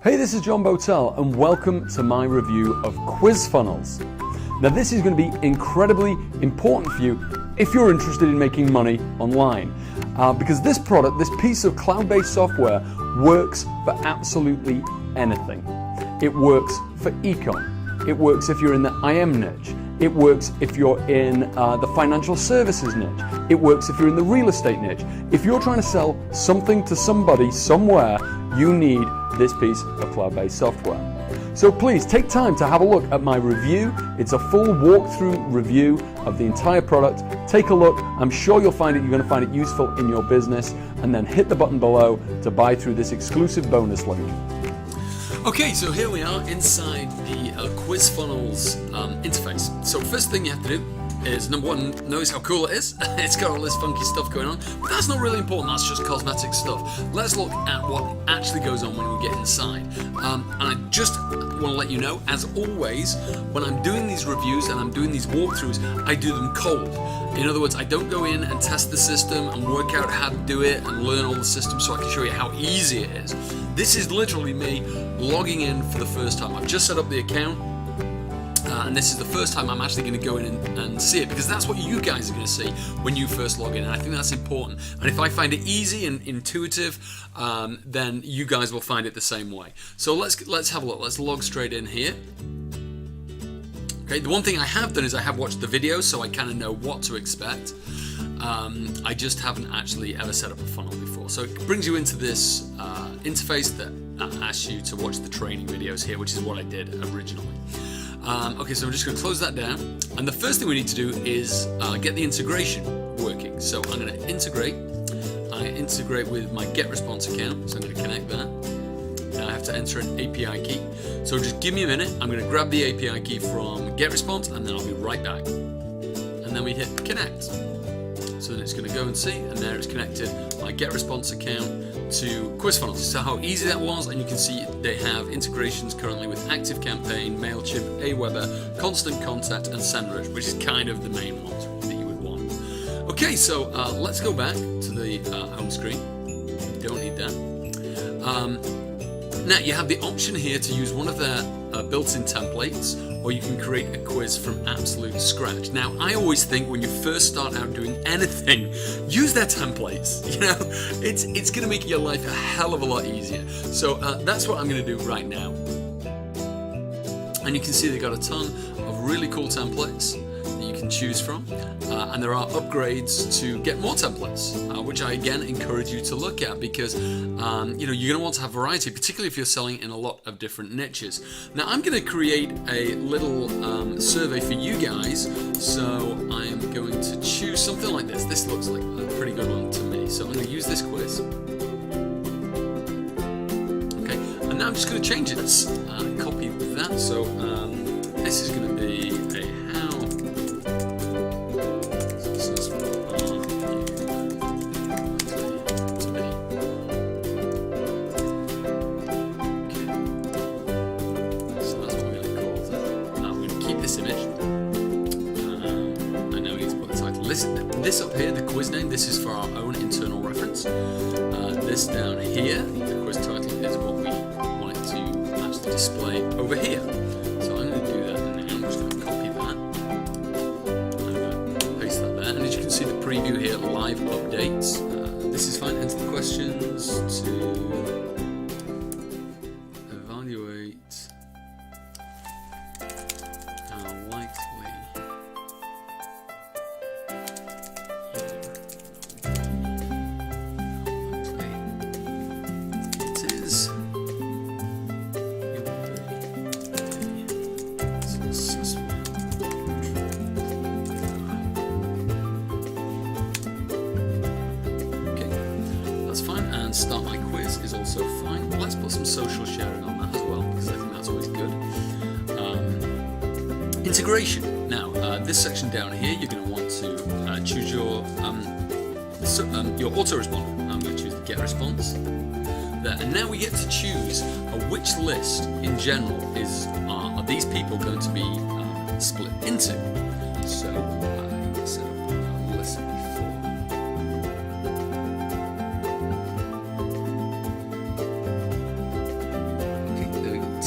Hey, this is John Botel and welcome to my review of quiz funnels. Now this is going to be incredibly important for you if you're interested in making money online because this product, this piece of cloud-based software works for absolutely anything. It works for ecom, it works if you're in the IM niche, it works if you're in the financial services niche, it works if you're in the real estate niche. If you're trying to sell something to somebody somewhere, you need this piece of cloud-based software. So please take time to have a look at my review. It's a full walkthrough review of the entire product. Take a look. I'm sure you're going to find it useful in your business, and then hit the button below to buy through this exclusive bonus link. Okay, so here we are inside the quiz funnels interface. So first thing you have to do is, number one, notice how cool it is. It's got all this funky stuff going on, but that's not really important. That's just cosmetic stuff. Let's look at what actually goes on when we get inside. And I just want to let you know, as always, when I'm doing these reviews and I'm doing these walkthroughs, I do them cold. In other words, I don't go in and test the system and work out how to do it and learn all the systems so I can show you how easy it is. This is literally me logging in for the first time. I've just set up the account. And this is the first time I'm actually going to go in and see it, because that's what you guys are going to see when you first log in, and I think that's important. And if I find it easy and intuitive, then you guys will find it the same way. So let's have a look. Let's log straight in here. Okay, the one thing I have done is I have watched the videos, so I kind of know what to expect. I just haven't actually ever set up a funnel before. So it brings you into this interface that asks you to watch the training videos here, which is what I did originally. Okay, so I'm just going to close that down, and the first thing we need to do is get the integration working. So I'm going to integrate. I integrate with my GetResponse account, so I'm going to connect that. Now I have to enter an API key. So just give me a minute. I'm going to grab the API key from GetResponse, and then I'll be right back. And then we hit connect. So then it's going to go and see, and there it's connected my GetResponse account to quiz funnels. So how easy that was, and you can see they have integrations currently with ActiveCampaign, MailChimp, Aweber, Constant Contact, and SendRush, which is kind of the main ones that you would want. Okay, so let's go back to the home screen. Don't need that. Now you have the option here to use one of their built-in templates, or you can create a quiz from absolute scratch. Now, I always think when you first start out doing anything, use their templates. You know, it's going to make your life a hell of a lot easier. So that's what I'm going to do right now. And you can see they've got a ton of really cool templates that you can choose from, and there are upgrades to get more templates, which I again encourage you to look at, because you know, you're going to want to have variety, particularly if you're selling in a lot of different niches. Now I'm going to create a little survey for you guys, so I am going to choose something like this. This looks like a pretty good one to me, so I'm going to use this quiz. Okay, and now I'm just going to change it. Let's copy that. So this is going to be a this up here, the quiz name, this is for our own internal reference. This down here, the quiz title, is what we want to actually display over here. So I'm going to do that now. I'm just going to copy that. I'm going to paste that there. And as you can see, the preview here, live updates. This is fine. Enter the questions to evaluate how likely start my quiz is also fine. Let's put some social sharing on that as well, because I think that's always good. Integration. Now, this section down here, you're going to want to choose your autoresponder. I'm going to choose the GetResponse there, and now we get to choose which list in general are these people going to be split into. So set up a list before.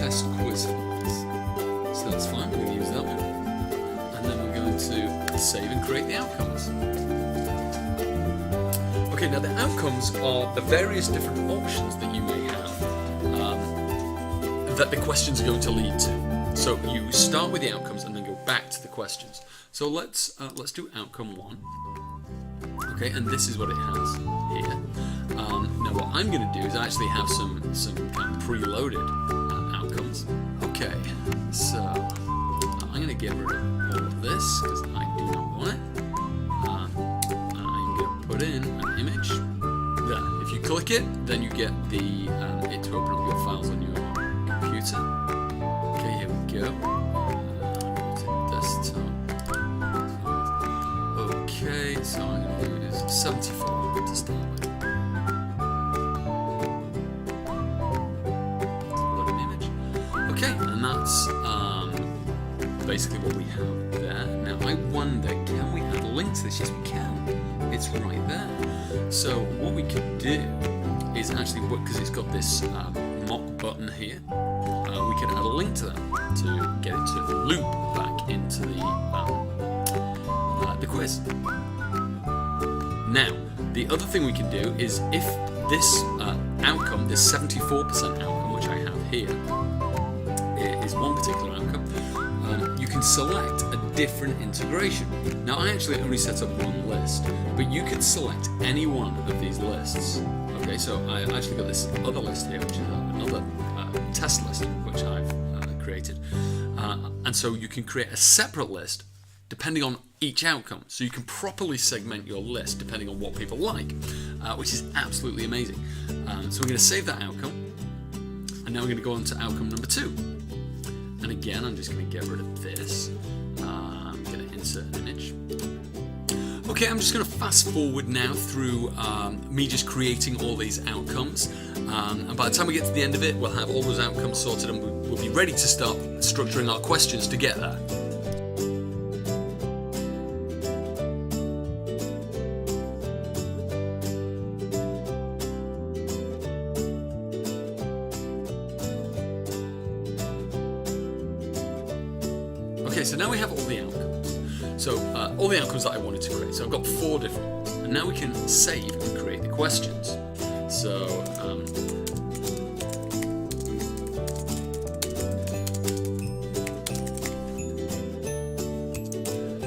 test quiz files. So that's fine, we're going to use that one. And then we're going to save and create the outcomes. Okay, now the outcomes are the various different options that you may have that the questions are going to lead to. So you start with the outcomes and then go back to the questions. So let's do outcome 1. Okay, and this is what it has here. Now what I'm going to do is actually have some kind of preloaded outcomes. Okay, so I'm going to get rid of all of this because I do not want it. I'm going to put in an image. There. If you click it, then you get the it to open up your files on your computer. Okay, here we go. Desktop. Okay, so I'm going to use 74 to start with. Loading image. Okay, and that's basically what we have there. Now I wonder, can we add a link to this? Yes, we can. It's right there. So what we could do is actually, because it's got this mock button here, we could add a link to that to get it to loop back into the quiz. Now, the other thing we can do is if this outcome, this 74% outcome, which I have here, is one particular outcome, you can select a different integration. Now, I actually only set up one list, but you could select any one of these lists. Okay, so I actually got this other list here, which is another test list, which I've created. And so you can create a separate list depending on each outcome. So you can properly segment your list depending on what people like, which is absolutely amazing. So we're going to save that outcome. And now we're going to go on to outcome number 2. And again, I'm just going to get rid of this. I'm going to insert an image. Okay, I'm just going to fast forward now through me just creating all these outcomes. And by the time we get to the end of it, we'll have all those outcomes sorted and we'll be ready to start structuring our questions to get there. Okay, so now we have all the outcomes. So all the outcomes that I wanted to create. So I've got 4 different ones. And now we can save and create the questions. So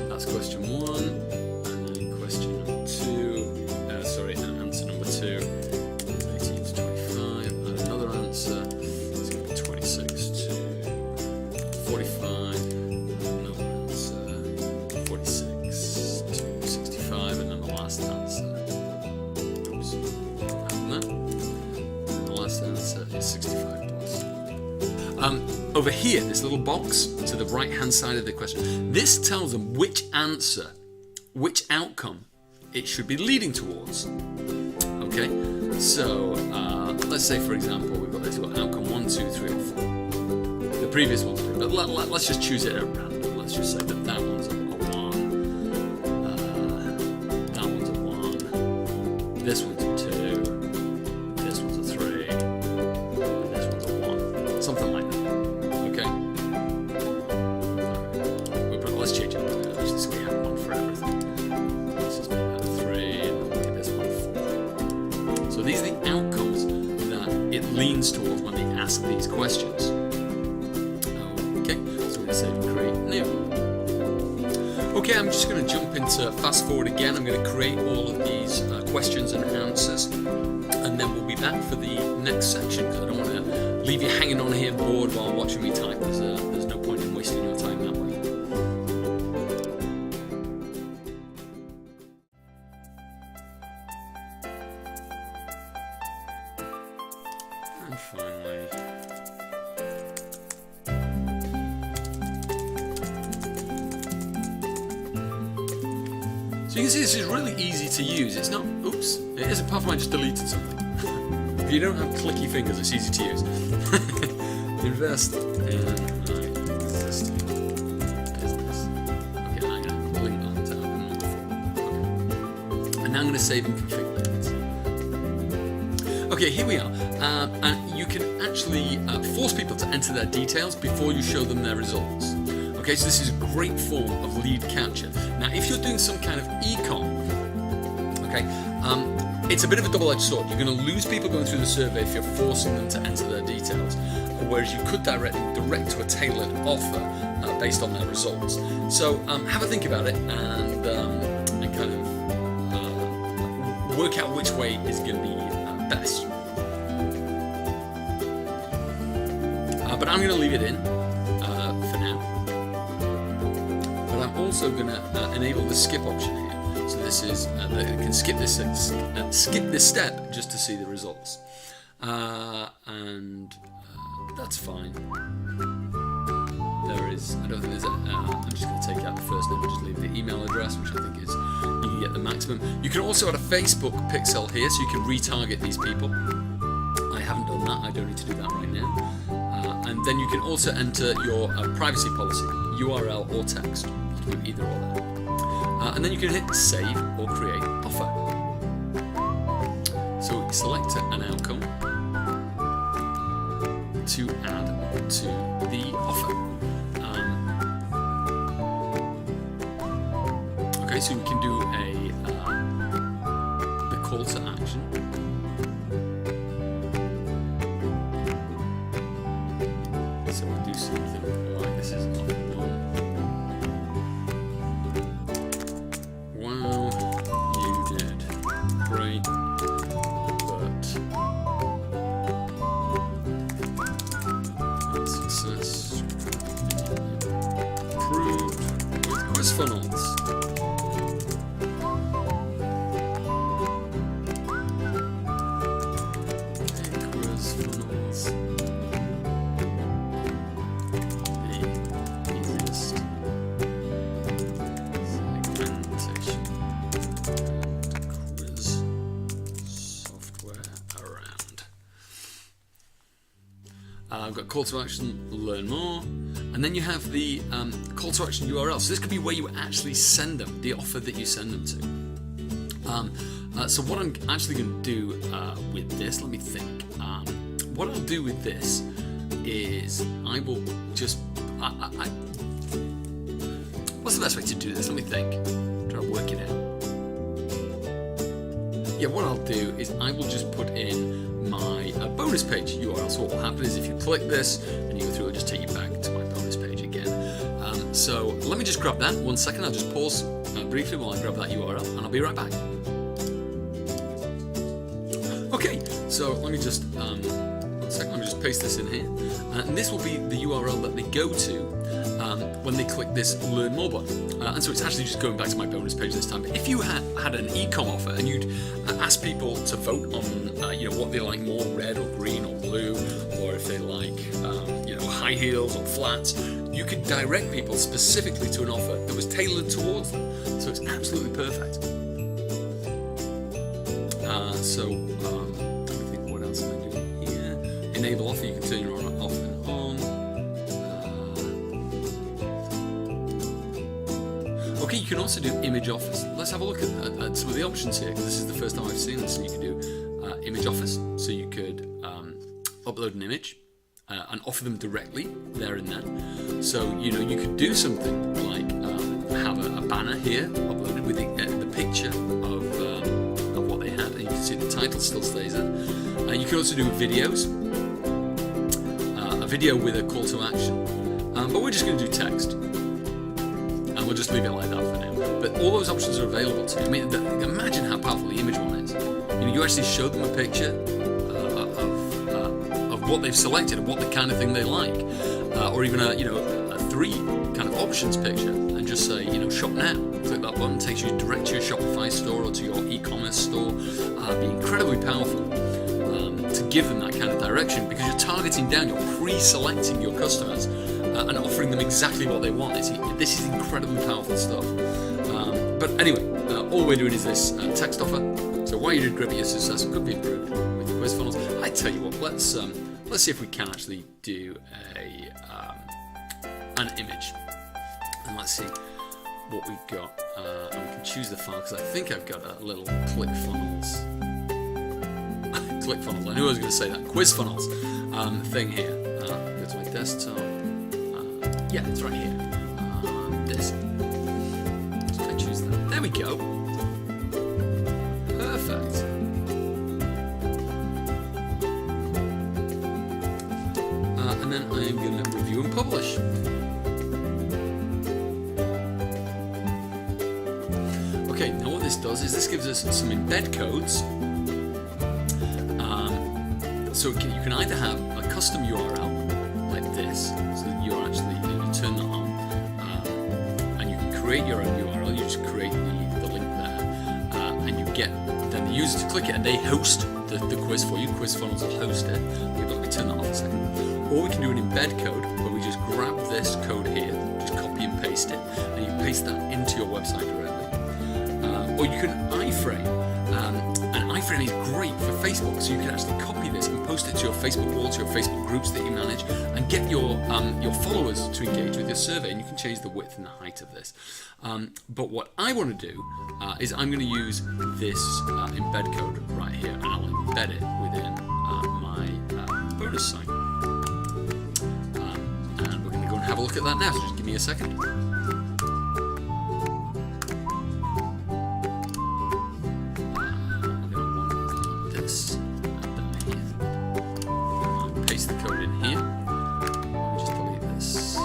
that's question 1. And then question number 2. Sorry, answer number 2. 18 to 25. And another answer. It's going to be 26 to 45. 46 to 65, and then the last answer. Oops, and the last answer is 65 plus. Over here, this little box to the right-hand side of the question, this tells them which answer, which outcome it should be leading towards. Okay, so let's say, for example, we've got outcome 1, 2, 3, or 4. The previous one's 3, but let's just choose it at random. Let's just say that that one's a 1. That one's a 1. This one's a 2. This one's a 3. And this one's a 1. Something like that. Okay? Let's change it. Let's just have 1 for everything. Let's just make that a 3 and make this one a 4. So these are the outcomes that it leans towards when they ask these questions. Okay, so we're going to say create new. Okay, I'm just going to jump into fast forward again. I'm going to create all of these questions and answers, and then we'll be back for the next section because I don't want to leave you hanging on here bored while watching me type. There's no point in wasting your time that way. And finally, so you can see this is really easy to use. It's not, oops, it is apart from I just deleted something. If you don't have clicky fingers, it's easy to use. Invest in my existing business. Okay, I'm going to link that to outcome number 4. Okay. And now I'm going to save and configure it. Okay, here we are. And you can actually force people to enter their details before you show them their results. Okay, so this is a great form of lead capture. Now, if you're doing some kind of e-com, okay, it's a bit of a double-edged sword. You're going to lose people going through the survey if you're forcing them to enter their details, whereas you could direct to a tailored offer based on their results. So have a think about it and kind of work out which way is going to be best. But I'm going to leave it in for now. But I'm also going to enable the skip option here. So this is you can skip this step just to see the results, and that's fine. I don't think there's I'm just going to take out the first name and just leave the email address, which I think is you can get the maximum. You can also add a Facebook pixel here, so you can retarget these people. I haven't done that. I don't need to do that right now. And then you can also enter your privacy policy, URL or text. You can do either or that. And then you can hit save or create offer. So select an outcome to add to the offer. Okay, so we can do the call to action. So we'll do something like this is offer one. Wow, you did great, but success improved with quiz funnels. I've got call to action, learn more, and then you have the call to action URL. So this could be where you actually send them, the offer that you send them to. So what I'm actually going to do with this, let me think. What I'll do with this is I will just, what's the best way to do this? Let me think. Try to work it out. Yeah, what I'll do is I will just put in my bonus page URL. So what will happen is if you click this and you go through, it'll just take you back to my bonus page again. So let me just grab that. 1 second, I'll just pause briefly while I grab that URL and I'll be right back. Okay, so let me just, 1 second, let me just paste this in here. And this will be the URL that they go to when they click this Learn More button. And so it's actually just going back to my bonus page this time. But if you had an e-com offer and you'd ask people to vote on what they like more, red or green or blue, or if they like high heels or flats, you could direct people specifically to an offer that was tailored towards them. So it's absolutely perfect. Let me think, what else am I doing here? Enable offer, you can turn your offer on. Okay, you can also do image offers. Let's have a look at some of the options here, because this is the first time I've seen this. So you can do image offers. So you could upload an image and offer them directly there and then. So you could do something like have a banner here uploaded with the picture of what they had, and you can see the title still stays there. You can also do videos, a video with a call to action, but we're just going to do text, and we'll just leave it like that for now. But all those options are available to you. I mean, imagine how powerful the image one is. You actually show them a picture of what they've selected and what the kind of thing they like, or even a 3 kind of options picture, and just say shop now. Click that button, takes you direct to your Shopify store or to your e-commerce store. Be incredibly powerful to give them that kind of direction, because you're targeting down, you're pre-selecting your customers and offering them exactly what they want. This is incredibly powerful stuff. But anyway, all we're doing is this text offer. So why you did great, but your success could be improved with quiz funnels. I tell you what, let's see if we can actually do an image, and let's see what we've got. And we can choose the file, because I think I've got a little ClickFunnels. ClickFunnels. I knew I was going to say that. Quiz funnels thing here. desktop. Yeah, it's right here. This. So I choose that. There we go. Perfect. And then I am going to review and publish. Okay, now what this does is this gives us some embed codes. So you can either have a custom URL like this, so that you're actually, you turn that on, and you can create your own URL. You just create the link there, and you get then the user to click it, and they host the quiz for you. QuizFunnels will host it. Let me turn that on a second. Or we can do an embed code where we just grab this code here, just copy and paste it, and you paste that into your website directly. Or you can iframe. And iframe is great for Facebook, so you can actually copy this and post it to your Facebook wall, to your Facebook groups that you manage, and get your followers to engage with your survey. And you can change the width and the height of this. But what I want to do is I'm going to use this embed code right here, and I'll embed it within my bonus site. And we're going to go and have a look at that now. So just give me a second. Paste the code in here. Let me just delete this. I'm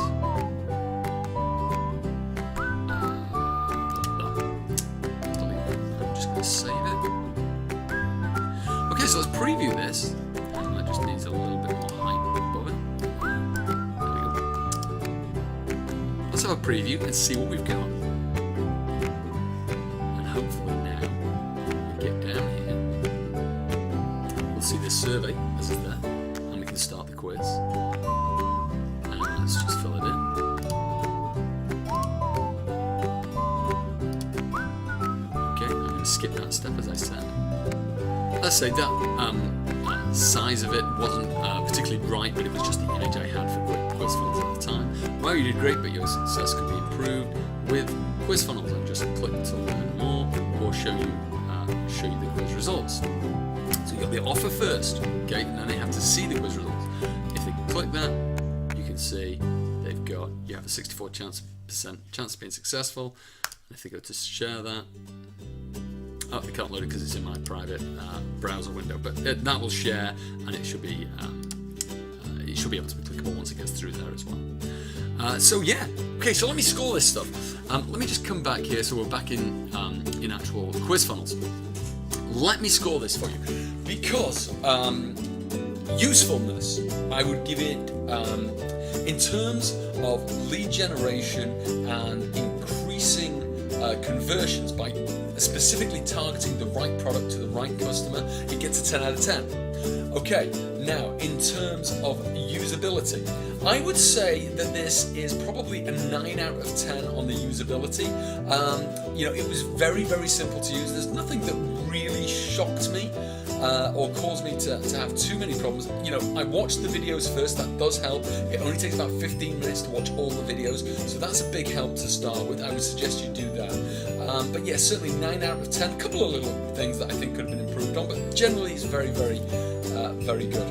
just going to save it. Okay, so let's preview this. And that just needs a little bit more height above it. There we go. Let's have a preview and see what we've got. And hopefully now, when we get down here, we'll see this survey as it's there. Start the quiz, and let's just fill it in. Okay, I'm going to skip that step as I said. Let's say that size of it wasn't particularly right, but it was just the image I had for QuizFunnels at the time. Wow, you did great, but your success could be improved with QuizFunnels. And just click to learn more, or show you the quiz results. So you got the offer first, okay, and then they have to see the quiz results. If they click that, you can see you have a 64% chance of being successful. And if they go to share that, oh, they can't load it because it's in my private browser window, but that will share, and it should be able to be clickable once it gets through there as well. So yeah, okay, so let me score this stuff. Let me just come back here, so we're back in actual QuizFunnels. Let me score this for you, because usefulness, I would give it, in terms of lead generation and increasing conversions by specifically targeting the right product to the right customer, it gets a 10 out of 10. Okay, now in terms of usability, I would say that this is probably a 9 out of 10 on the usability. It was very, very simple to use. There's nothing that really shocked me or caused me to have too many problems. I watched the videos first. That does help. It only takes about 15 minutes to watch all the videos, so that's a big help to start with. I would suggest you do that. But yeah, certainly 9 out of 10. A couple of little things that I think could have been improved on, but generally it's very, very, very good.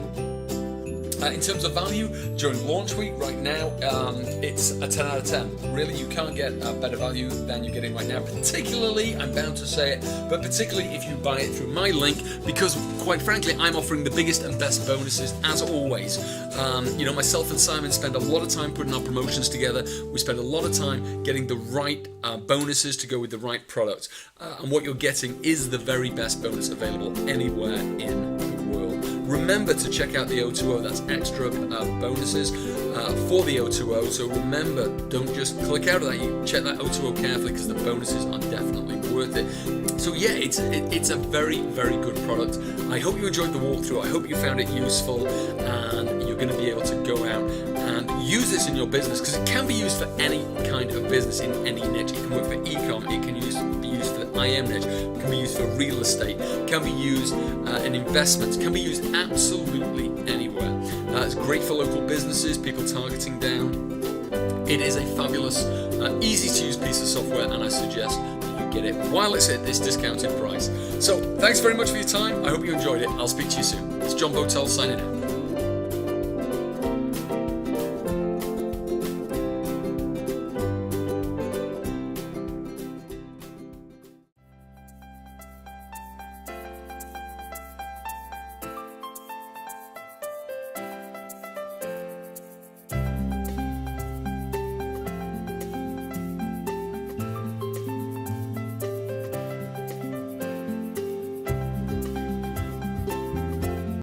In terms of value, during launch week right now, it's a 10 out of 10. Really, you can't get a better value than you're getting right now, particularly, I'm bound to say it, but particularly if you buy it through my link, because quite frankly, I'm offering the biggest and best bonuses as always. Myself and Simon spend a lot of time putting our promotions together. We spend a lot of time getting the right bonuses to go with the right product. And what you're getting is the very best bonus available anywhere in the world. Remember to check out the O2O, that's extra bonuses for the O2O. So remember, don't just click out of that, you check that O2O carefully, because the bonuses are definitely worth it. So yeah, it's a very, very good product. I hope you enjoyed the walkthrough, I hope you found it useful, and you're going to be able to go out and use this in your business, because it can be used for any kind of business in any niche. It can work for e-com, it can be used for the IM niche, it can be used for real estate, it can be used in investments, it can be used absolutely anywhere. It's great for local businesses, people targeting down. It is a fabulous, easy to use piece of software, and I suggest that you get it while it's at this discounted price. So thanks very much for your time. I hope you enjoyed it. I'll speak to you soon. It's John Botel signing out.